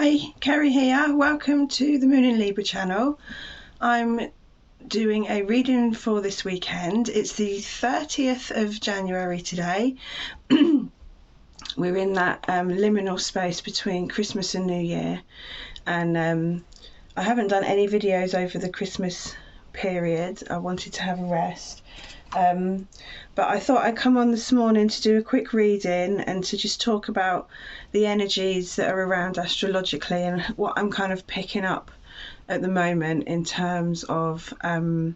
Hi, Kerry here. Welcome to the Moon in Libra channel. I'm doing a reading for this weekend. It's the 30th of January today. We're in that liminal space between Christmas and New Year, and I haven't done any videos over the Christmas period. I wanted to have a rest. But I thought I'd come on this morning to do a quick reading and to just talk about the energies that are around astrologically and what I'm kind of picking up at the moment in terms of the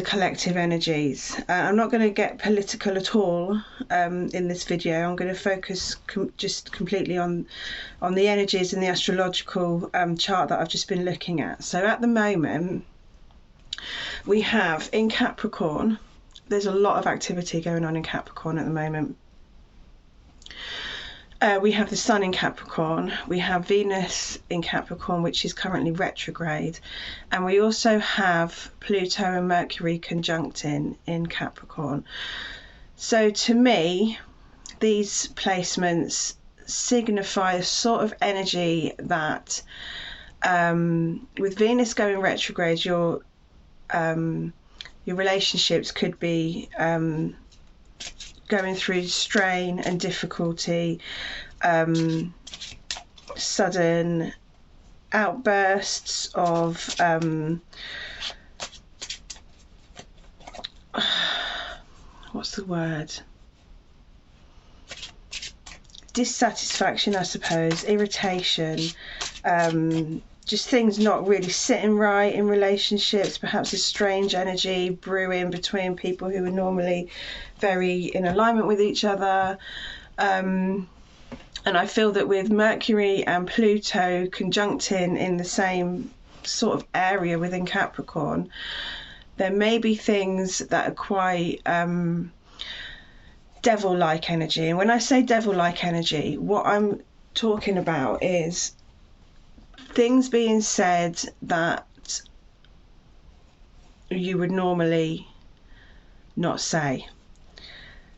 collective energies. I'm not going to get political at all in this video. I'm going to focus just completely on the energies and the astrological chart that I've just been looking at. So at the moment, we have in Capricorn, there's a lot of activity going on in Capricorn at the moment. We have the Sun in Capricorn, we have Venus in Capricorn, which is currently retrograde, and we also have Pluto and Mercury conjuncting in Capricorn. So to me, these placements signify a sort of energy that with Venus going retrograde, your relationships could be going through strain and difficulty, sudden outbursts of what's the word? Dissatisfaction, I suppose, irritation, just things not really sitting right in relationships, perhaps a strange energy brewing between people who are normally very in alignment with each other. And I feel that with Mercury and Pluto conjuncting in the same sort of area within Capricorn, there may be things that are quite devil-like energy. And when I say devil-like energy, what I'm talking about is things being said that you would normally not say.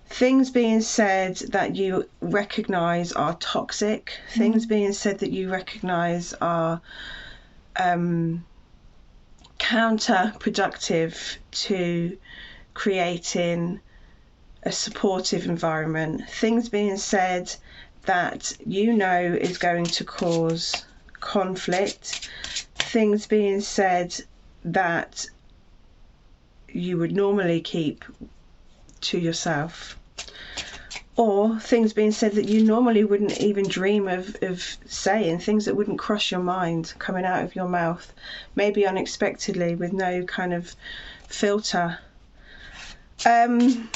Things being said that you recognise are toxic. Things being said that you recognise are counterproductive to creating a supportive environment. Things being said that you know is going to cause conflict. Things being said that you would normally keep to yourself, or things being said that you normally wouldn't even dream of saying, things that wouldn't cross your mind coming out of your mouth, maybe unexpectedly with no kind of filter. So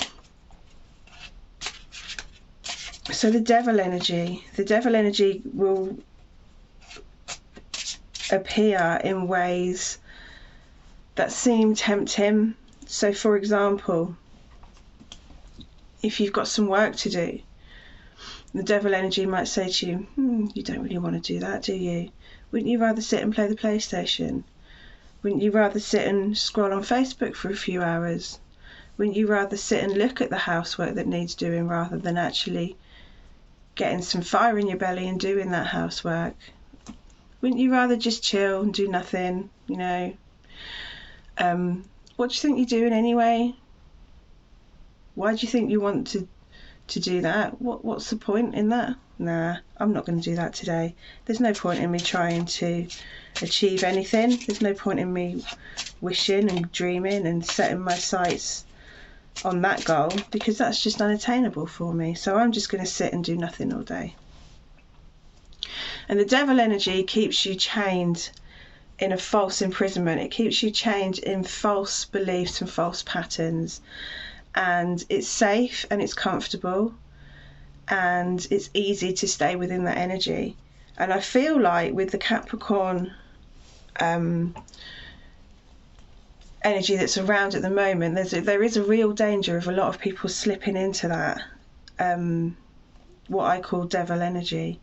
the devil energy will appear in ways that seem tempting. So for example, if you've got some work to do, the devil energy might say to you, you don't really want to do that, do you? Wouldn't you rather sit and play the PlayStation? Wouldn't you rather sit and scroll on Facebook for a few hours? Wouldn't you rather sit and look at the housework that needs doing rather than actually getting some fire in your belly and doing that housework? Wouldn't you rather just chill and do nothing, you know? What do you think you're doing anyway? Why do you think you want to do that? What's the point in that? Nah, I'm not going to do that today. There's no point in me trying to achieve anything. There's no point in me wishing and dreaming and setting my sights on that goal, because that's just unattainable for me. So I'm just going to sit and do nothing all day. And the devil energy keeps you chained in a false imprisonment. It keeps you chained in false beliefs and false patterns. And it's safe and it's comfortable and it's easy to stay within that energy. And I feel like with the Capricorn energy that's around at the moment, there is a real danger of a lot of people slipping into that, what I call devil energy.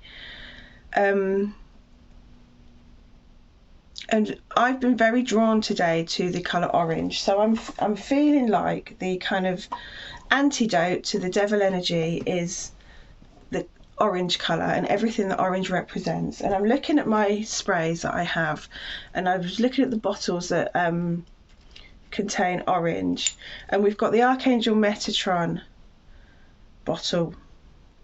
And I've been very drawn today to the colour orange, so I'm feeling like the kind of antidote to the devil energy is the orange colour and everything that orange represents. And I'm looking at my sprays that I have, and I was looking at the bottles that contain orange, and we've got the Archangel Metatron bottle.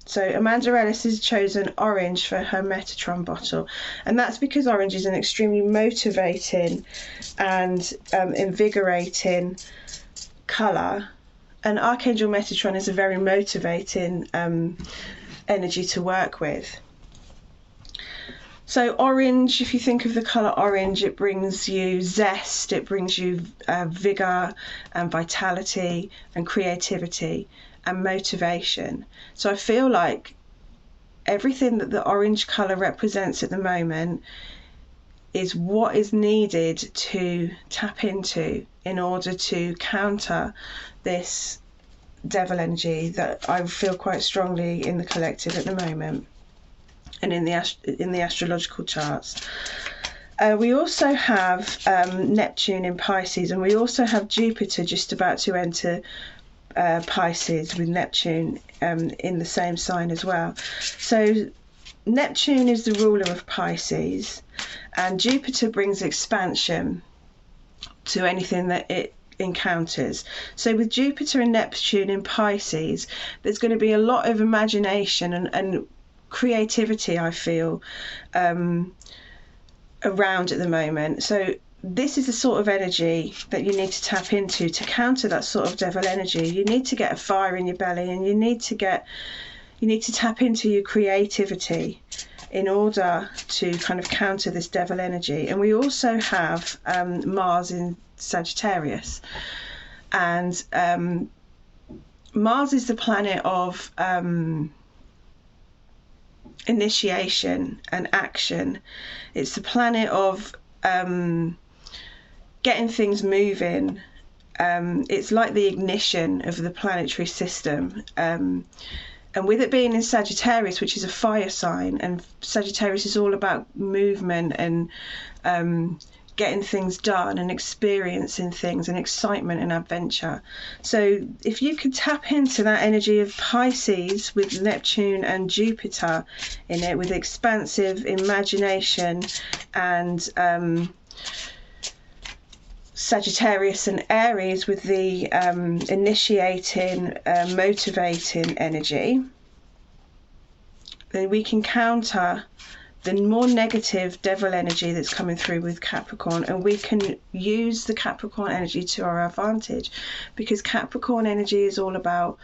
So Amanda Ellis has chosen orange for her Metatron bottle, and that's because orange is an extremely motivating and invigorating colour, and Archangel Metatron is a very motivating energy to work with. So orange, if you think of the colour orange, it brings you zest, it brings you vigour and vitality and creativity and motivation. So I feel like everything that the orange colour represents at the moment is what is needed to tap into in order to counter this devil energy that I feel quite strongly in the collective at the moment and in the astrological charts. We also have Neptune in Pisces, and we also have Jupiter just about to enter Pisces with Neptune in the same sign as well. So Neptune is the ruler of Pisces, and Jupiter brings expansion to anything that it encounters. So with Jupiter and Neptune in Pisces, there's going to be a lot of imagination and creativity, I feel, around at the moment. So this is the sort of energy that you need to tap into to counter that sort of devil energy. You need to get a fire in your belly, and you need to tap into your creativity in order to kind of counter this devil energy. And we also have Mars in Sagittarius, and Mars is the planet of initiation and action. It's the planet of getting things moving. It's like the ignition of the planetary system. And with it being in Sagittarius, which is a fire sign, and Sagittarius is all about movement and getting things done and experiencing things and excitement and adventure. So if you could tap into that energy of Pisces with Neptune and Jupiter in it, with expansive imagination, and Sagittarius and Aries with the initiating, motivating energy, then we can counter the more negative devil energy that's coming through with Capricorn, and we can use the Capricorn energy to our advantage, because Capricorn energy is all about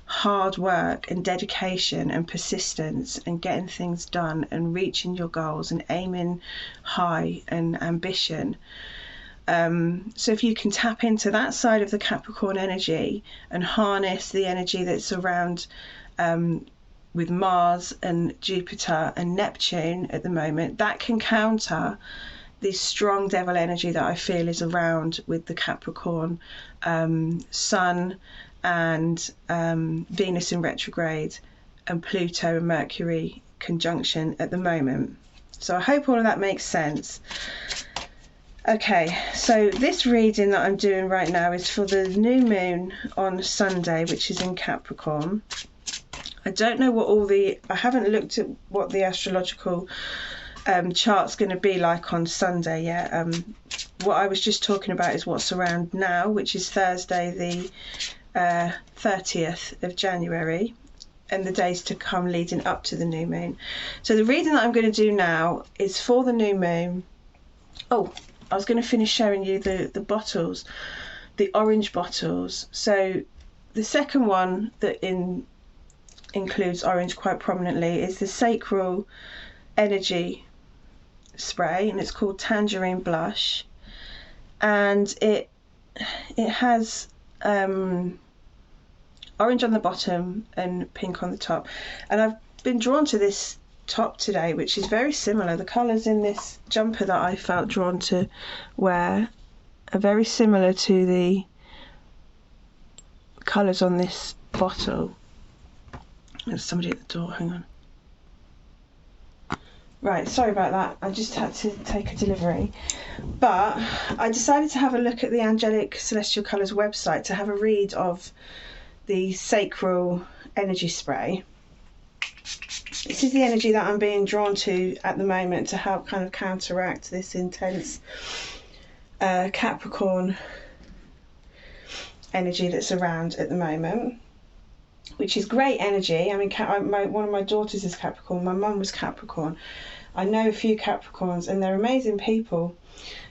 hard work and dedication and persistence and getting things done and reaching your goals and aiming high and ambition. So if you can tap into that side of the Capricorn energy and harness the energy that's around with Mars and Jupiter and Neptune at the moment, that can counter this strong devil energy that I feel is around with the Capricorn Sun and Venus in retrograde and Pluto and Mercury conjunction at the moment. So I hope all of that makes sense. Okay, so this reading that I'm doing right now is for the new moon on Sunday, which is in Capricorn. I don't know what I haven't looked at what the astrological chart's going to be like on Sunday yet. What I was just talking about is what's around now, which is Thursday the 30th of January, and the days to come leading up to the new moon. So the reading that I'm going to do now is for the new moon. Oh, I was going to finish showing you the bottles, the orange bottles. So the second one that includes orange quite prominently is the Sacral energy spray, and it's called Tangerine Blush, and it has orange on the bottom and pink on the top. And I've been drawn to this top today, which is very similar. The colours in this jumper that I felt drawn to wear are very similar to the colours on this bottle. There's somebody at the door, hang on. Right, sorry about that, I just had to take a delivery. But I decided to have a look at the Angelic Celestial Colours website to have a read of the Sacral energy spray. this is the energy that I'm being drawn to at the moment to help kind of counteract this intense Capricorn energy that's around at the moment, which is great energy. I mean, one of my daughters is Capricorn, my mum was Capricorn. I know a few Capricorns and they're amazing people.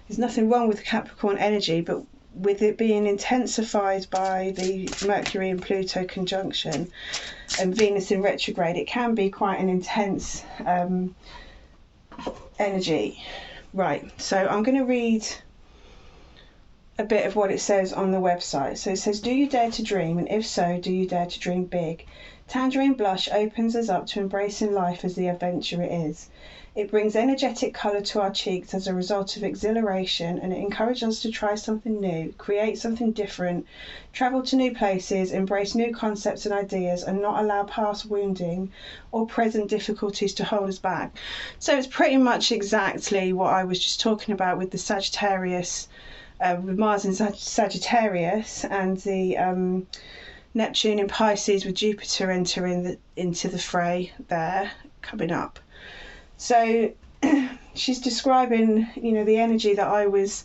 There's nothing wrong with Capricorn energy, but with it being intensified by the Mercury and Pluto conjunction and Venus in retrograde, it can be quite an intense energy. Right, so I'm going to read a bit of what it says on the website. So it says, do you dare to dream? And if so, do you dare to dream big? Tangerine blush opens us up to embracing life as the adventure it is. It brings energetic colour to our cheeks as a result of exhilaration, and it encourages us to try something new, create something different, travel to new places, embrace new concepts and ideas, and not allow past wounding or present difficulties to hold us back. So it's pretty much exactly what I was just talking about with the Sagittarius, with Mars in Sagittarius, and the Neptune in Pisces with Jupiter entering into the fray there coming up. So she's describing, you know, the energy that I was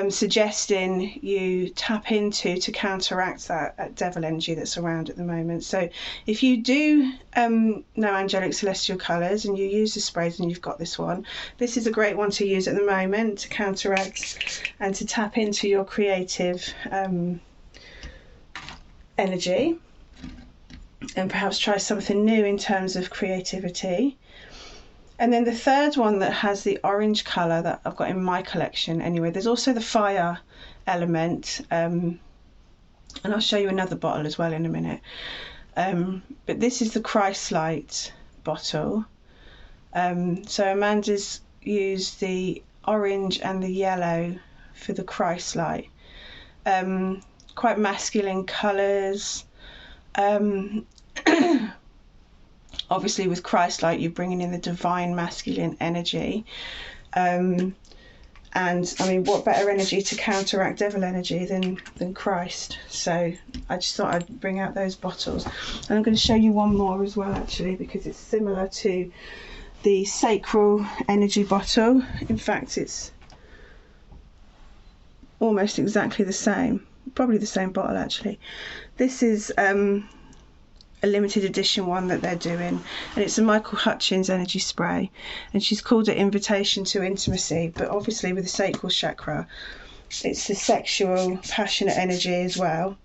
suggesting you tap into to counteract that devil energy that's around at the moment. So if you do know angelic celestial colours and you use the sprays, and you've got this one, this is a great one to use at the moment to counteract and to tap into your creative energy, and perhaps try something new in terms of creativity. And then the third one that has the orange colour that I've got in my collection anyway, there's also the fire element, and I'll show you another bottle as well in a minute. But this is the Christ Light bottle. So Amanda's used the orange and the yellow for the Christ Light. Quite masculine colours. Obviously with Christ-like, you're bringing in the divine masculine energy, and I mean, what better energy to counteract devil energy than Christ? So I just thought I'd bring out those bottles, and I'm going to show you one more as well, actually, because it's similar to the Sacral energy bottle. In fact, it's almost exactly the same, probably the same bottle actually. This is a limited edition one that they're doing, and it's a Michael Hutchins energy spray, and she's called it Invitation to Intimacy, but obviously with the sacral chakra it's the sexual passionate energy as well.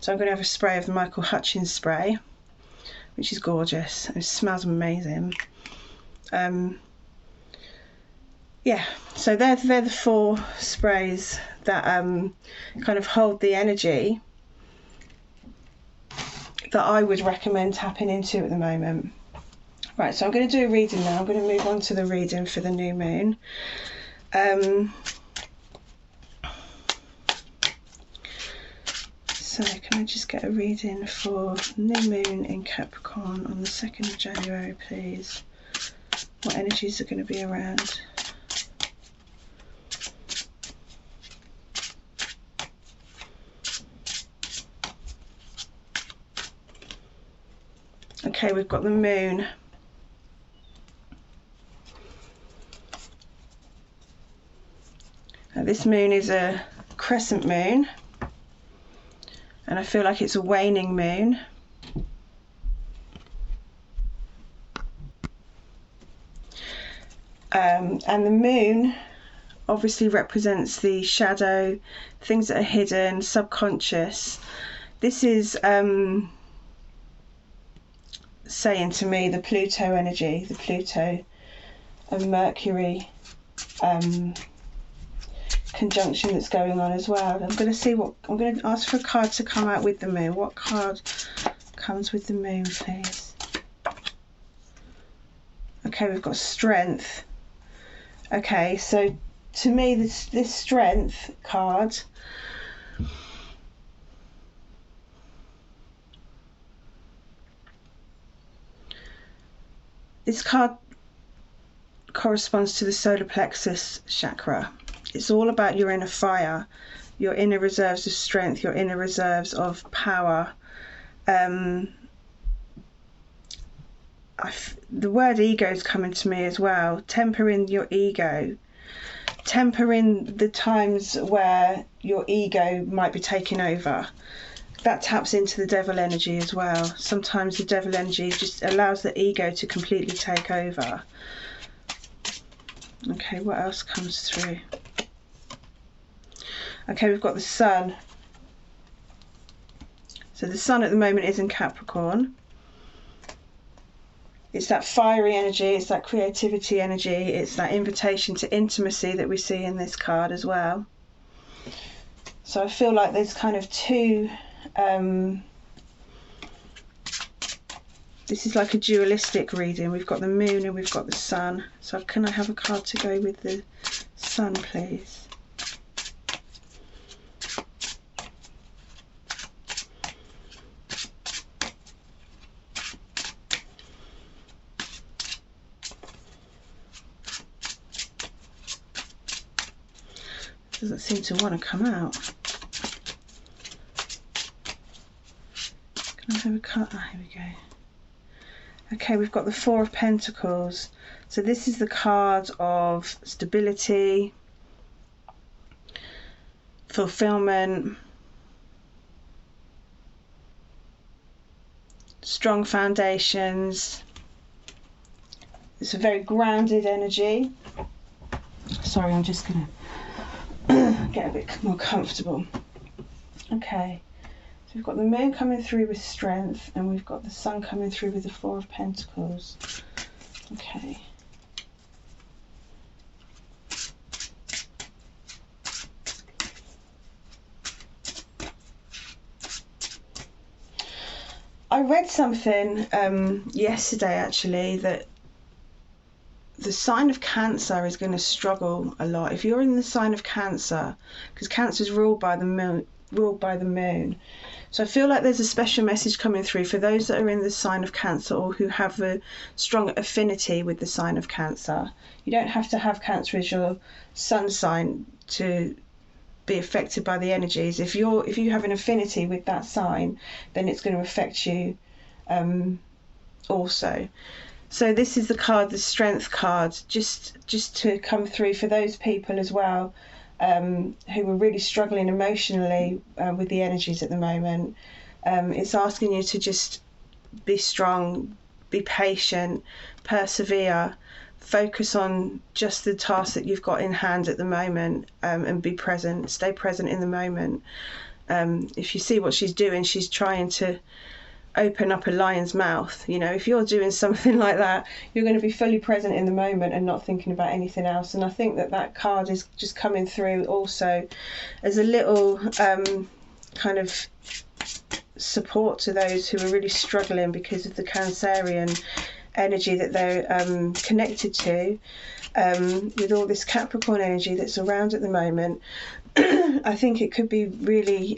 So I'm going to have a spray of the Michael Hutchins spray, which is gorgeous and it smells amazing. Yeah, so they're the 4 sprays that kind of hold the energy that I would recommend tapping into at the moment. Right, so I'm going to do a reading now. I'm going to move on to the reading for the new moon. So can I just get a reading for new moon in Capricorn on the 2nd of January, please? What energies are going to be around? Okay, we've got the moon. Now, this moon is a crescent moon, and I feel like it's a waning moon. And the moon obviously represents the shadow, things that are hidden, subconscious. This is saying to me the Pluto energy, the Pluto and Mercury conjunction that's going on as well. I'm going to ask for a card to come out with the moon. What card comes with the moon, please? Okay, we've got strength. Okay, so to me this strength card corresponds to the solar plexus chakra. It's all about your inner fire, your inner reserves of strength, your inner reserves of power. I the word ego is coming to me as well. Tempering your ego. Tempering the times where your ego might be taking over. That taps into the devil energy as well. Sometimes the devil energy just allows the ego to completely take over. Okay, what else comes through? Okay, we've got the sun. So the sun at the moment is in Capricorn. It's that fiery energy, it's that creativity energy, it's that invitation to intimacy that we see in this card as well. So I feel like there's kind of two, this is like a dualistic reading. We've got the moon and we've got the sun. So can I have a card to go with the sun, please? Doesn't seem to want to come out. Can I have a card? Ah, here we go. Okay, we've got the Four of Pentacles. So this is the card of stability, fulfillment, strong foundations. It's a very grounded energy. Sorry, I'm just going to get a bit more comfortable. Okay, so we've got the moon coming through with strength, and we've got the sun coming through with the Four of Pentacles. Okay. I read something yesterday actually that the sign of Cancer is going to struggle a lot. If you're in the sign of Cancer, because Cancer is ruled by the moon. So I feel like there's a special message coming through for those that are in the sign of Cancer or who have a strong affinity with the sign of Cancer. You don't have to have Cancer as your sun sign to be affected by the energies. If you have an affinity with that sign, then it's going to affect you also. So this is the card, the Strength card, just to come through for those people as well who are really struggling emotionally with the energies at the moment. It's asking you to just be strong, be patient, persevere, focus on just the task that you've got in hand at the moment, and be present, stay present in the moment. If you see what she's doing, she's trying to open up a lion's mouth. You know, if you're doing something like that, you're going to be fully present in the moment and not thinking about anything else. And I think that card is just coming through also as a little kind of support to those who are really struggling because of the Cancerian energy that they're connected to, with all this Capricorn energy that's around at the moment. I think it could be really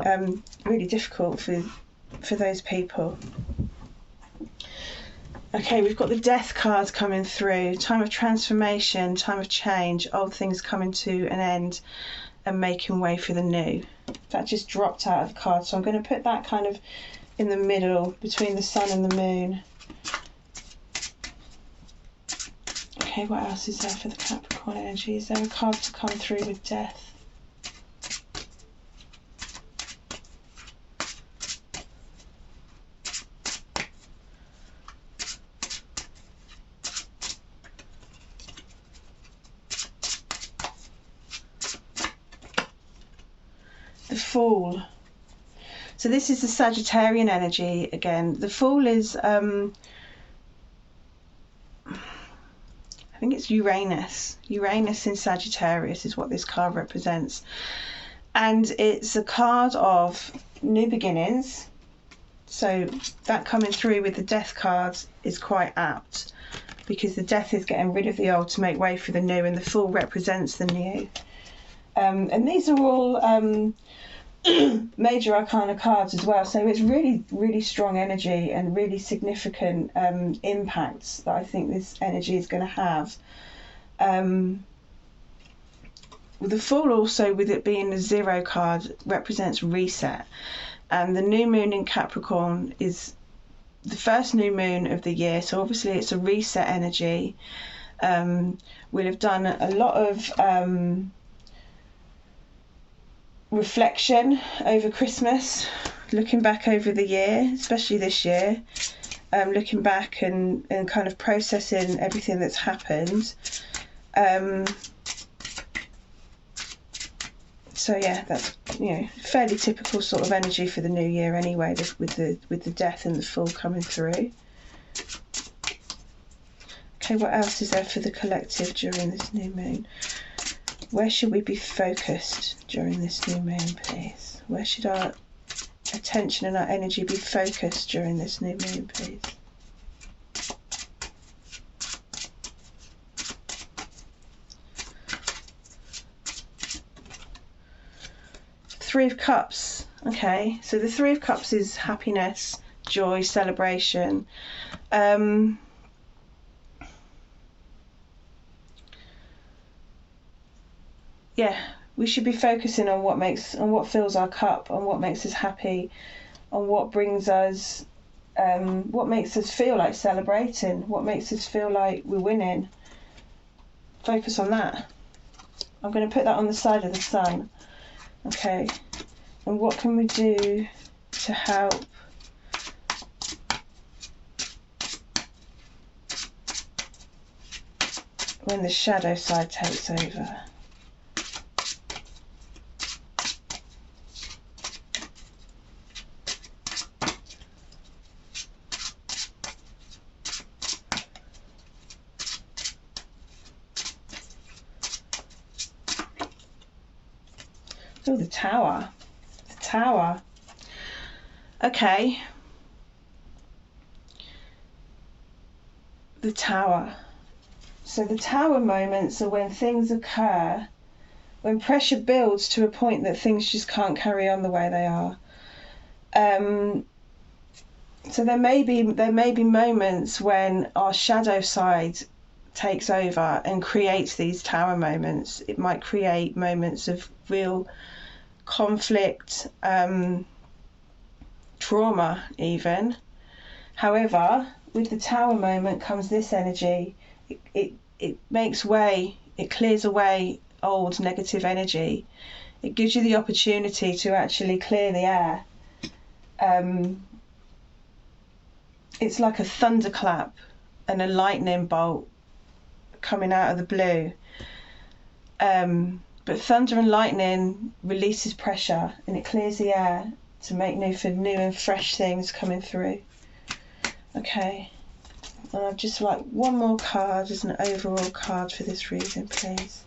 really difficult for those people. Okay, we've got the Death card coming through. Time of transformation, time of change, old things coming to an end and making way for the new. That just dropped out of the card, so I'm going to put that kind of in the middle between the sun and the moon. Okay, what else is there for the Capricorn energy? Is there a card to come through with Death? The Fool. So this is the Sagittarian energy again. The Fool is I think it's Uranus. Uranus in Sagittarius is what this card represents. And it's a card of new beginnings. So that coming through with the Death cards is quite apt, because the Death is getting rid of the old to make way for the new, and the Fool represents the new. And these are all major arcana cards as well, so it's really, really strong energy and really significant impacts that I think this energy is going to have. The Fool also, with it being a 0 card, represents reset, and the new moon in Capricorn is the first new moon of the year, so obviously it's a reset energy. We'll have done a lot of reflection over Christmas, looking back over the year, especially this year, looking back and kind of processing everything that's happened. So yeah, that's, you know, fairly typical sort of energy for the new year anyway, with the death and the fall coming through. Okay, what else is there for the collective during this new moon? Where should we be focused during this new moon, please? Where should our attention and our energy be focused during this new moon, please? Three of Cups. Okay, so the Three of Cups is happiness, joy, celebration. Yeah, we should be focusing on what fills our cup, on what makes us happy, on what brings us, what makes us feel like celebrating, what makes us feel like we're winning. Focus on that. I'm going to put that on the side of the sun. Okay, and what can we do to help when the shadow side takes over? Oh, the Tower. The Tower. Okay. The Tower. So the Tower moments are when things occur, when pressure builds to a point that things just can't carry on the way they are. So there may be moments when our shadow side takes over and creates these Tower moments. It might create moments of real conflict, trauma even. However, with the Tower moment comes this energy. It makes way, it clears away old negative energy. It gives you the opportunity to actually clear the air. It's like a thunderclap and a lightning bolt coming out of the blue. But thunder and lightning releases pressure and it clears the air to make new and fresh things coming through. Okay, and I'd just like one more card as an overall card for this reading, please.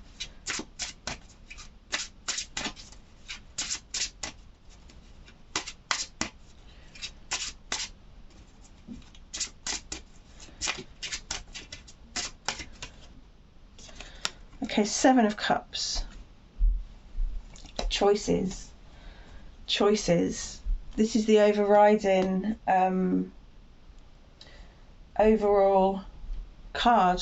Okay, Seven of Cups. Choices. This is the overriding overall card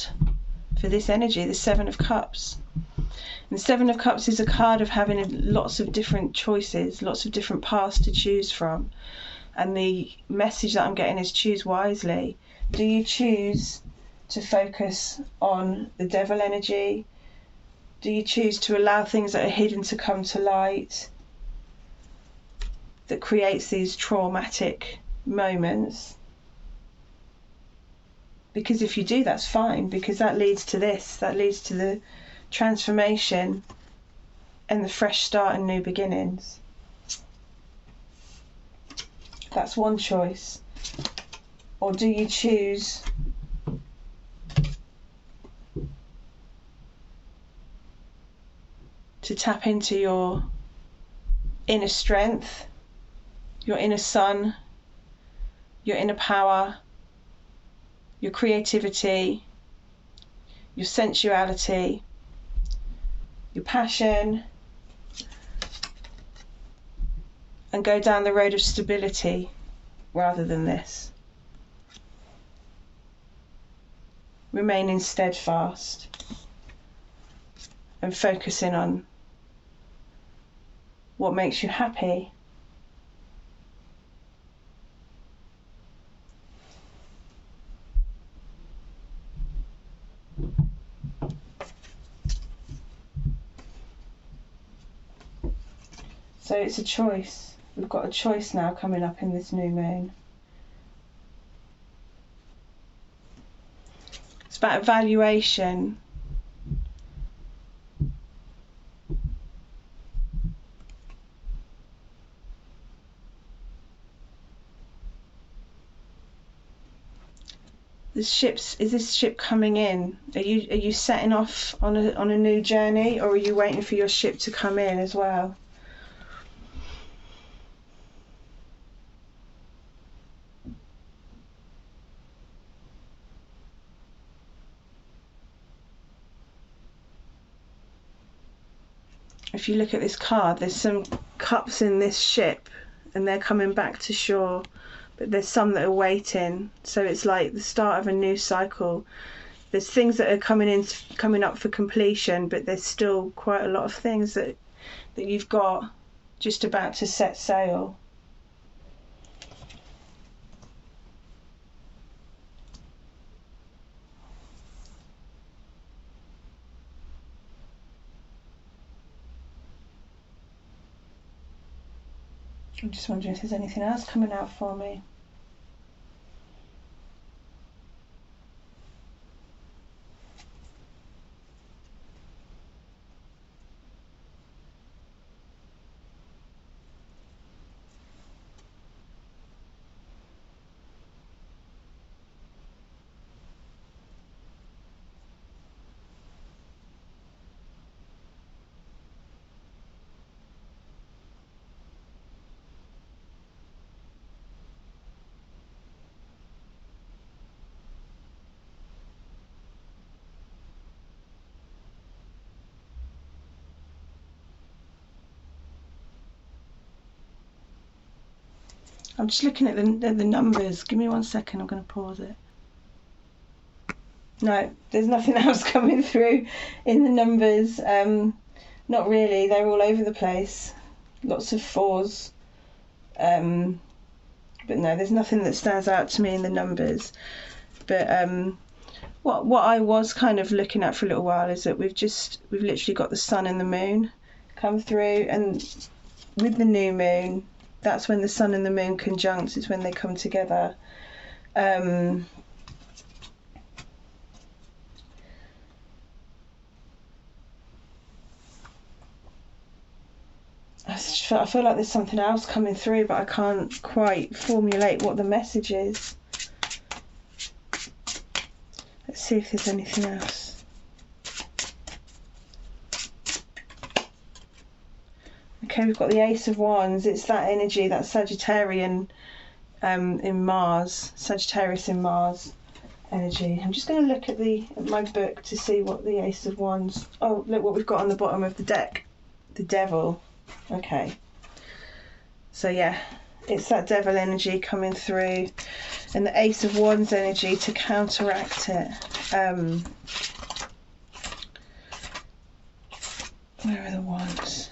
for this energy, the Seven of Cups. And the Seven of Cups is a card of having lots of different choices, lots of different paths to choose from. And the message that I'm getting is choose wisely. Do you choose to focus on the devil energy? Do you choose to allow things that are hidden to come to light, that creates these traumatic moments? Because if you do, that's fine, because that leads to this, that leads to the transformation and the fresh start and new beginnings. That's one choice. Or do you choose to tap into your inner strength, your inner sun, your inner power, your creativity, your sensuality, your passion, and go down the road of stability rather than this? Remaining steadfast and focusing on what makes you happy. So it's a choice. We've got a choice now coming up in this new moon. It's about evaluation. Is this ship coming in? Are you setting off on a new journey, or are you waiting for your ship to come in as well? If you look at this card, there's some cups in this ship and they're coming back to shore, but there's some that are waiting. So it's like the start of a new cycle. There's things that are coming up for completion, but there's still quite a lot of things that you've got just about to set sail. I'm just wondering if there's anything else coming out for me. I'm just looking at the numbers. Give me 1 second, I'm going to pause it. No, there's nothing else coming through in the numbers. Not really, they're all over the place. Lots of 4s. But no, there's nothing that stands out to me in the numbers. But what I was kind of looking at for a little while is that we've literally got the sun and the moon come through, and with the new moon, that's when the sun and the moon conjunct, it's when they come together. I feel like there's something else coming through, but I can't quite formulate what the message is. Let's see if there's anything else. Okay, we've got the Ace of Wands. It's that energy, that Sagittarian in Mars, Sagittarius in Mars energy. I'm just going to look at my book to see what the Ace of Wands. Oh, look what we've got on the bottom of the deck. The Devil. Okay. So yeah, it's that Devil energy coming through, and the Ace of Wands energy to counteract it. Where are the wands?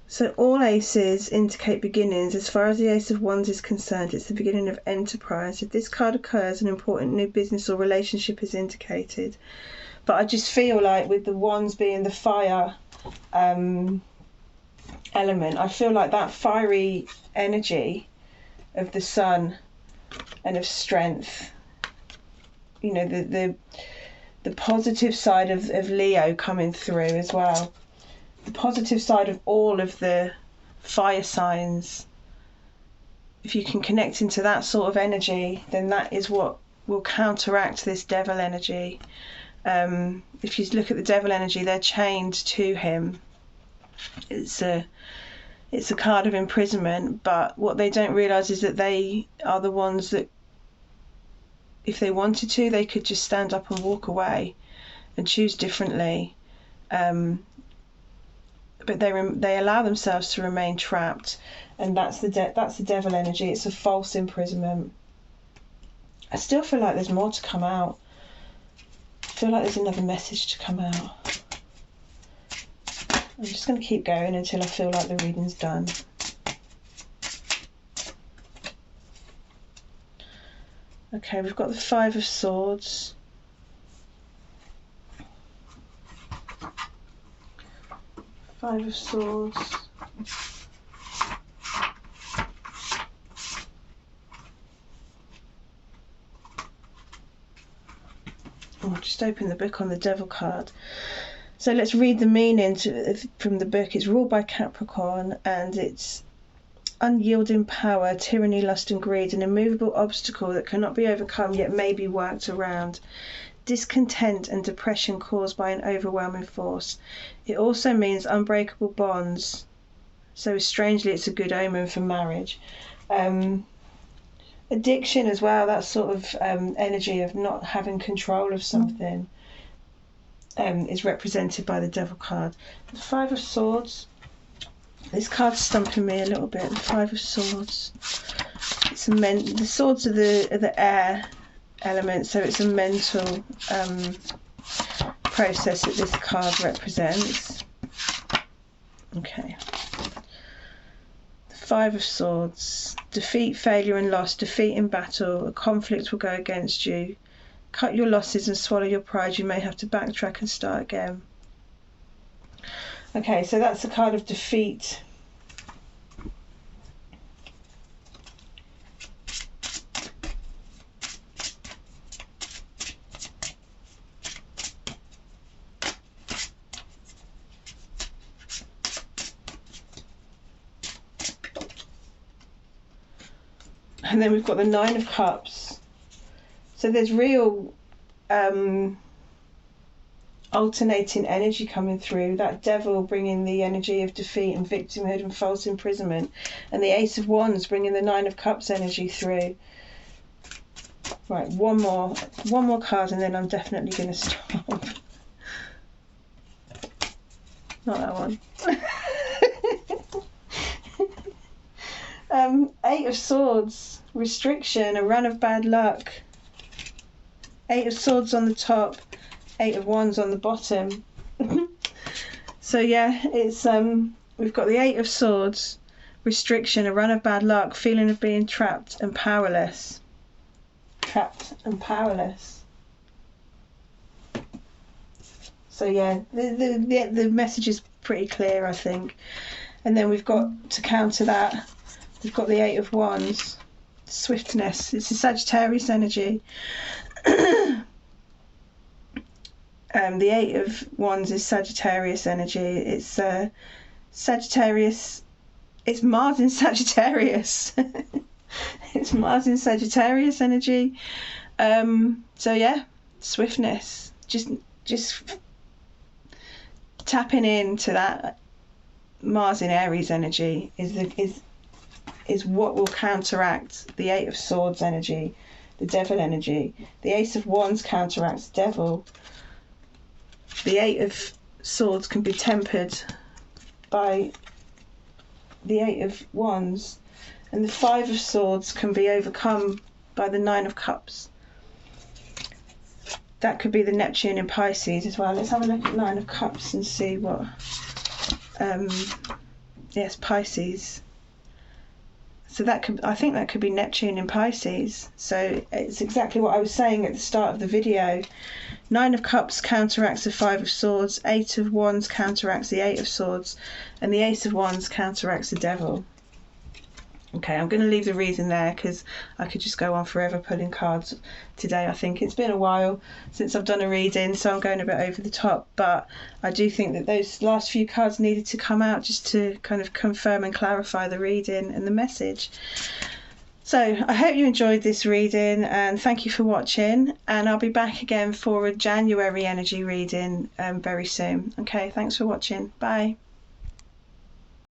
So all aces indicate beginnings. As far as the Ace of Wands is concerned, it's the beginning of enterprise. If this card occurs, an important new business or relationship is indicated. But I just feel like with the wands being the fire element, I feel like that fiery energy of the sun and of strength, you know, the positive side of Leo coming through as well. The positive side of all of the fire signs, if you can connect into that sort of energy, then that is what will counteract this devil energy. If you look at the devil energy, they're chained to him. It's a card of imprisonment, but what they don't realise is that they are the ones that, if they wanted to, they could just stand up and walk away and choose differently. But they allow themselves to remain trapped, and that's the devil energy. It's a false imprisonment. I still feel like there's more to come out. I feel like there's another message to come out. I'm just going to keep going until I feel like the reading's done. Okay, we've got the Five of Swords. Five of Swords. Oh, just open the book on the Devil card. So let's read the meaning from the book. It's ruled by Capricorn, and it's unyielding power, tyranny, lust and greed, an immovable obstacle that cannot be overcome yet may be worked around. Discontent and depression caused by an overwhelming force. It also means unbreakable bonds. So strangely, it's a good omen for marriage. Addiction as well, that sort of energy of not having control of something, is represented by the Devil card. The Five of Swords. This card's stumping me a little bit. The Five of Swords. It's the swords are the air element, so it's a mental process that this card represents. Okay. The Five of Swords. Defeat, failure and loss. Defeat in battle. A conflict will go against you. Cut your losses and swallow your pride. You may have to backtrack and start again. Okay, so that's the card of defeat. And then we've got the Nine of Cups. So there's real alternating energy coming through. That Devil bringing the energy of defeat and victimhood and false imprisonment, and the Ace of Wands bringing the Nine of Cups energy through. Right, one more card, and then I'm definitely going to stop. Not that one. Eight of Swords, restriction, a run of bad luck. Eight of Swords on the top, Eight of Wands on the bottom. So yeah, it's we've got the Eight of Swords, restriction, a run of bad luck, feeling of being trapped and powerless. Trapped and powerless. So yeah, the message is pretty clear, I think. And then we've got, to counter that, we've got the Eight of Wands, swiftness. It's a Sagittarius energy. The Eight of Wands is Sagittarius energy. It's Sagittarius. It's Mars in Sagittarius. It's Mars in Sagittarius energy. So yeah, swiftness. Just tapping into that Mars in Aries energy is what will counteract the Eight of Swords energy, the Devil energy. The Ace of Wands counteracts the Devil. The Eight of Swords can be tempered by the Eight of Wands, and the Five of Swords can be overcome by the Nine of Cups. That could be the Neptune in Pisces as well. Let's have a look at Nine of Cups and see what... yes, Pisces. So that could, I think that could be Neptune in Pisces. So it's exactly what I was saying at the start of the video. Nine of Cups counteracts the Five of Swords, Eight of Wands counteracts the Eight of Swords, and the Ace of Wands counteracts the Devil. Okay, I'm going to leave the reading there because I could just go on forever pulling cards today. I think it's been a while since I've done a reading, so I'm going a bit over the top, but I do think that those last few cards needed to come out just to kind of confirm and clarify the reading and the message. So I hope you enjoyed this reading, and thank you for watching, and I'll be back again for a January energy reading very soon. Okay, thanks for watching. Bye.